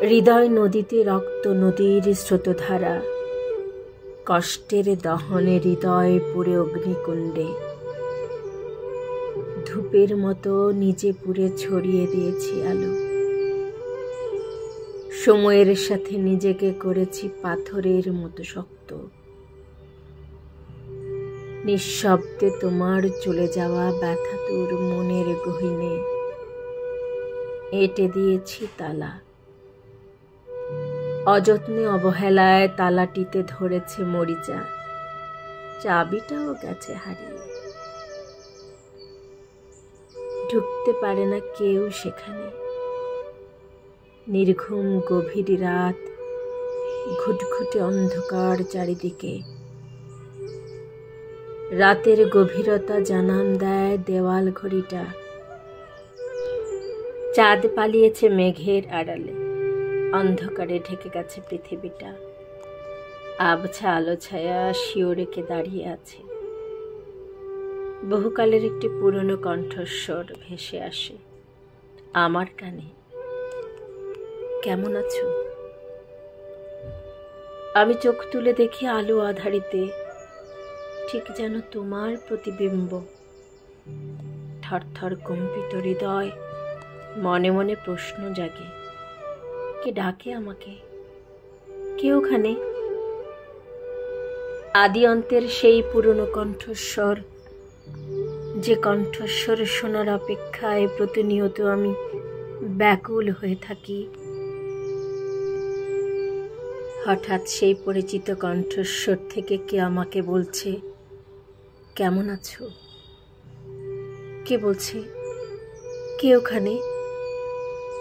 হৃদয় নদীতে রক্ত নদীর স্রোতধারা, কষ্টের দহনে হৃদয় পুড়ে অগ্নিকুণ্ডে। ধূপের মতো নিজে পুড়ে ছড়িয়ে দিয়েছি আলো। সময়ের সাথে নিজেকে করেছি পাথরের মতো শক্ত। নিঃশব্দে তোমার চলে যাওয়া ব্যথাতুর মনের গহীনে এঁটে দিয়েছি তালা। অযত্নে অবহেলায় তালাটিতে ধরেছে মরিচা, চাবিটাও গেছে হারিয়ে। ঢুকতে পারে না কেউ সেখানে। নির্ঘুম গভীর রাত, ঘুটঘুটে অন্ধকার চারিদিকে। রাতের গভীরতা জানান দেয় দেওয়াল ঘড়িটা। চাঁদ পালিয়েছে মেঘের আড়ালে, অন্ধকারে ঢেকে গেছে পৃথিবীটা। আবছা আলো ছায়া শিওরেকে দাঁড়িয়ে আছে। বহুকালের একটি পুরনো কণ্ঠস্বর ভেসে আসে আমার কানে। কেমন আছো? আমি চোখ তুলে দেখি আলো আধারিতে, ঠিক যেন তোমার প্রতিবিম্ব। থরথর কম্পিত হৃদয়, মনে মনে প্রশ্ন জাগে, কে ডাকে আমাকে? কে ওখানে? আদি অন্তের সেই পুরনো কণ্ঠস্বর, যে কণ্ঠস্বর শোনার অপেক্ষায় প্রতিনিয়ত আমি ব্যাকুল হয়ে থাকি। হঠাৎ সেই পরিচিত কণ্ঠস্বর থেকে কে আমাকে বলছে, কেমন আছো? কে বলছে? কে ওখানে?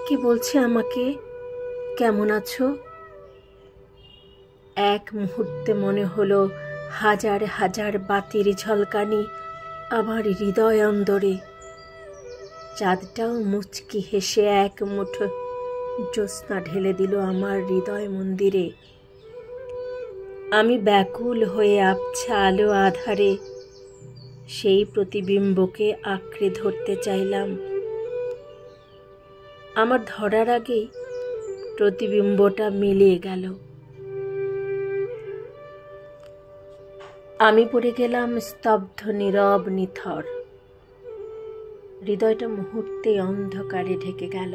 কে বলছে আমাকে কেমন আছো? এক মুহূর্তে মনে হলো হাজার হাজার বাতির ঝলকানি আমার হৃদয় অন্দরে। চাঁদটাও মুচকি হেসে এক মুঠো জ্যোৎস্না ঢেলে দিল আমার হৃদয় মন্দিরে। আমি ব্যাকুল হয়ে আবছা আলো আধারে সেই প্রতিবিম্বকে আঁকড়ে ধরতে চাইলাম। আমার ধরার আগেই প্রতিবিম্বটা মিলিয়ে গেল। আমি পড়ে গেলাম স্তব্ধ, নীরব, নিথর। হৃদয়টা মুহূর্তে অন্ধকারে ঢেকে গেল।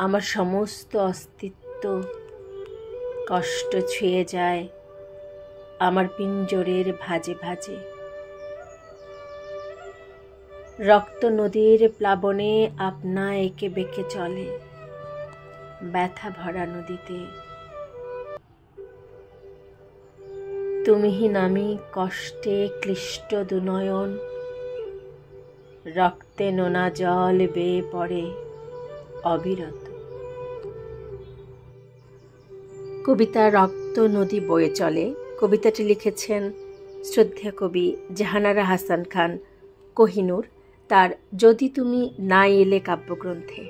আমার সমস্ত অস্তিত্ব কষ্ট ছুঁয়ে যায় আমার পিঞ্জরের ভাঁজে ভাঁজে। রক্ত নদীর প্লাবনে আপনা এঁকে বেঁকে চলে ব্যথা ভরা নদীতে। তুমিহীন আমি কষ্টে ক্লিষ্ট দুনয়ন, রক্তে নোনা জল বেয়ে পড়ে অবিরত। কবিতা রক্ত নদী বয়ে চলে। কবিতাটি লিখেছেন শ্রদ্ধেয় কবি জাহানারা হাসান খান কোহিনূর তার যদি তুমি না এলে কাব্যগ্রন্থে।